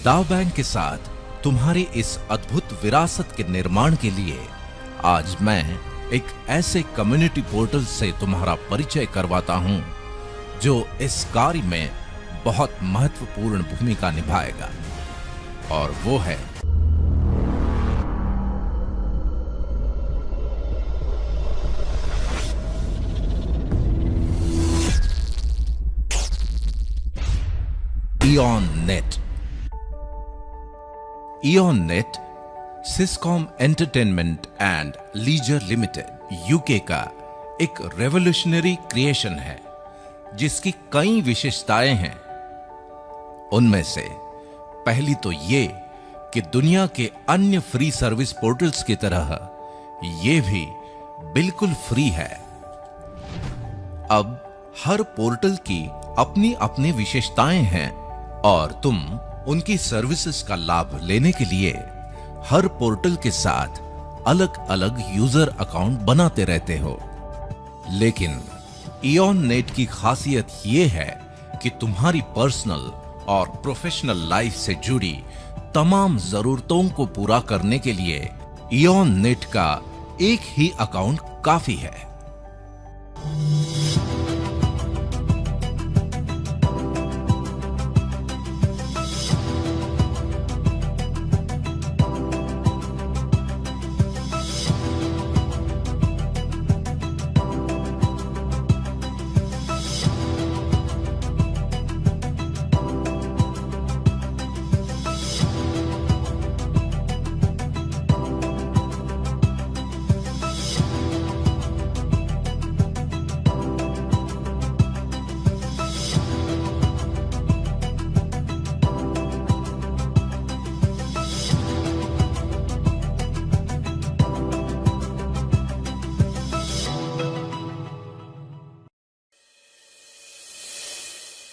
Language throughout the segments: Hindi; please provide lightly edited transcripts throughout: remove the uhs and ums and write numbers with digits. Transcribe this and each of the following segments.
दाव बैंक के साथ तुम्हारी इस अद्भुत विरासत के निर्माण के लिए आज मैं एक ऐसे कम्युनिटी पोर्टल से तुम्हारा परिचय करवाता हूं जो इस कार्य में बहुत महत्वपूर्ण भूमिका निभाएगा, और वो है Eon Net. Eon Net Syscom entertainment and leisure limited UK का एक रेवोल्यूशनरी क्रिएशन है जिसकी कई विशेषताएं हैं। उनमें से पहली तो ये कि दुनिया के अन्य फ्री सर्विस पोर्टल्स की तरह ये भी बिल्कुल फ्री है। अब हर पोर्टल की अपनी अपनी विशेषताएं हैं और तुम उनकी सर्विसेज का लाभ लेने के लिए हर पोर्टल के साथ अलग अलग यूजर अकाउंट बनाते रहते हो। लेकिन इयॉन नेट की खासियत यह है कि तुम्हारी पर्सनल और प्रोफेशनल लाइफ से जुड़ी तमाम जरूरतों को पूरा करने के लिए इयॉन नेट का एक ही अकाउंट काफी है।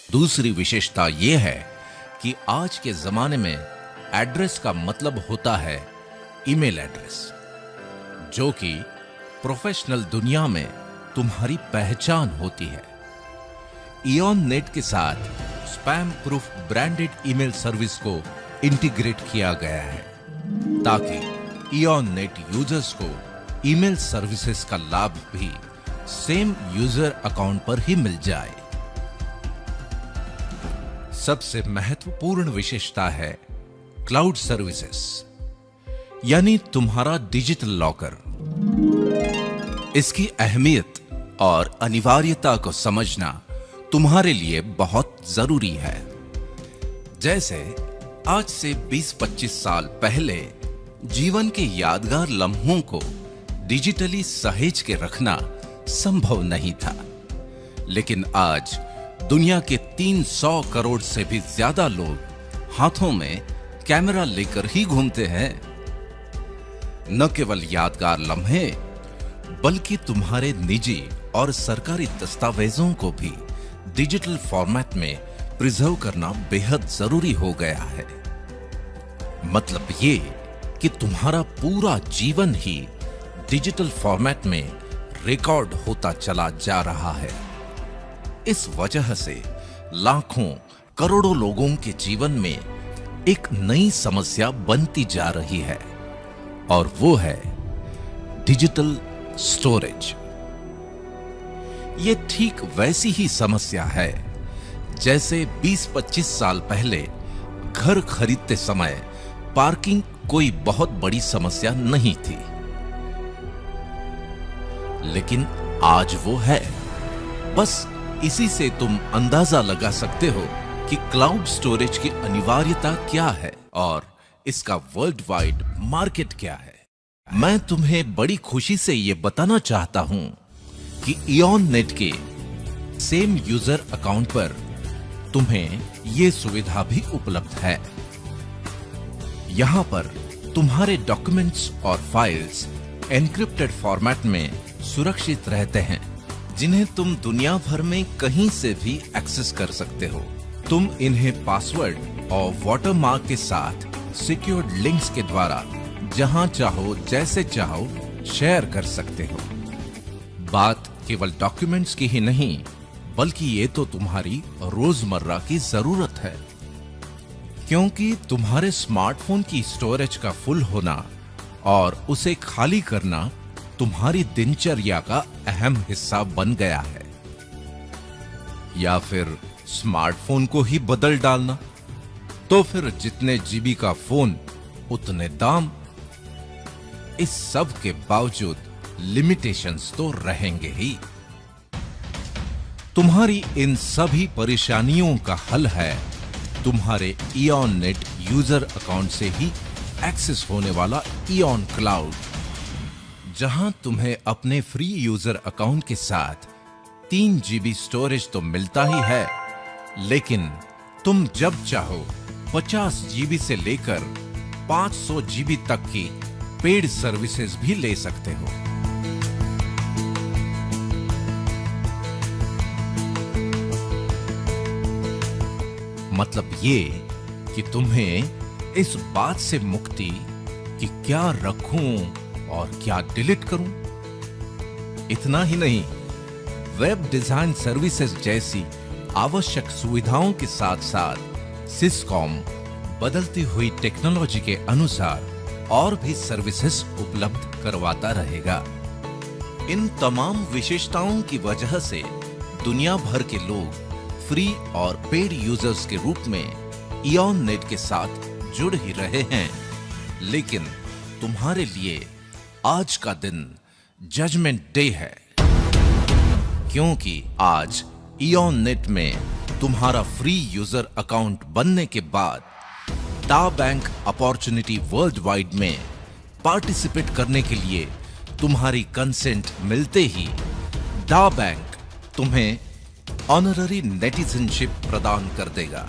दूसरी विशेषता यह है कि आज के जमाने में एड्रेस का मतलब होता है ईमेल एड्रेस, जो कि प्रोफेशनल दुनिया में तुम्हारी पहचान होती है। इयॉन नेट के साथ spam proof branded email service को इंटीग्रेट किया गया है ताकि इयॉन नेट यूजर्स को ईमेल सर्विसेज का लाभ भी सेम यूजर अकाउंट पर ही मिल जाए। सबसे महत्वपूर्ण विशेषता है क्लाउड सर्विसेज, यानी तुम्हारा डिजिटल लॉकर। इसकी अहमियत और अनिवार्यता को समझना तुम्हारे लिए बहुत जरूरी है। जैसे आज से 20-25 साल पहले जीवन के यादगार लम्हों को डिजिटली सहेज के रखना संभव नहीं था, लेकिन आज दुनिया के 300 करोड़ से भी ज्यादा लोग हाथों में कैमरा लेकर ही घूमते हैं। न केवल यादगार लम्हे बल्कि तुम्हारे निजी और सरकारी दस्तावेजों को भी डिजिटल फॉर्मेट में प्रिजर्व करना बेहद जरूरी हो गया है। मतलब ये कि तुम्हारा पूरा जीवन ही डिजिटल फॉर्मेट में रिकॉर्ड होता चला जा रहा है। इस वजह से लाखों करोड़ों लोगों के जीवन में एक नई समस्या बनती जा रही है, और वो है डिजिटल स्टोरेज। ये ठीक वैसी ही समस्या है जैसे 20-25 साल पहले घर खरीदते समय पार्किंग कोई बहुत बड़ी समस्या नहीं थी, लेकिन आज वो है। बस इसी से तुम अंदाजा लगा सकते हो कि क्लाउड स्टोरेज की अनिवार्यता क्या है और इसका वर्ल्ड वाइड मार्केट क्या है। मैं तुम्हें बड़ी खुशी से यह बताना चाहता हूं कि इयॉन नेट के सेम यूजर अकाउंट पर तुम्हें यह सुविधा भी उपलब्ध है। यहां पर तुम्हारे डॉक्यूमेंट्स और फाइल्स एन्क्रिप्टेड फॉर्मेट में सुरक्षित रहते हैं, जिन्हें तुम दुनिया भर में कहीं से भी एक्सेस कर सकते हो। तुम इन्हें पासवर्ड और वाटरमार्क के साथ सिक्योर्ड लिंक्स के द्वारा जहां चाहो जैसे चाहो शेयर कर सकते हो। बात केवल डॉक्यूमेंट्स की ही नहीं, बल्कि ये तो तुम्हारी रोजमर्रा की जरूरत है। क्योंकि तुम्हारे स्मार्टफोन की स्टोरेज का फुल होना और उसे खाली करना तुम्हारी दिनचर्या का अहम हिस्सा बन गया है। या फिर स्मार्टफोन को ही बदल डालना, तो फिर जितने जीबी का फोन उतने दाम। इस सब के बावजूद लिमिटेशंस तो रहेंगे ही। तुम्हारी इन सभी परेशानियों का हल है तुम्हारे इयॉन नेट यूजर अकाउंट से ही एक्सेस होने वाला इयॉन क्लाउड, जहां तुम्हें अपने फ्री यूजर अकाउंट के साथ 3 जीबी स्टोरेज तो मिलता ही है, लेकिन तुम जब चाहो 50 जीबी से लेकर 500 जीबी तक की पेड सर्विसेज भी ले सकते हो। मतलब ये कि तुम्हें इस बात से मुक्ति कि क्या रखूं और क्या डिलीट करूं। इतना ही नहीं, वेब डिजाइन सर्विसेज जैसी आवश्यक सुविधाओं के साथ साथ सिस्कॉम बदलती हुई टेक्नोलॉजी के अनुसार और भी सर्विसेज उपलब्ध करवाता रहेगा। इन तमाम विशेषताओं की वजह से दुनिया भर के लोग फ्री और पेड यूजर्स के रूप में इयॉन नेट के साथ जुड़ ही रहे हैं। लेकिन तुम्हारे लिए आज का दिन जजमेंट डे है, क्योंकि आज इयॉन नेट में तुम्हारा फ्री यूजर अकाउंट बनने के बाद डा बैंक अपॉर्चुनिटी वर्ल्ड वाइड में पार्टिसिपेट करने के लिए तुम्हारी कंसेंट मिलते ही डा बैंक तुम्हें ऑनररी नेटिजनशिप प्रदान कर देगा।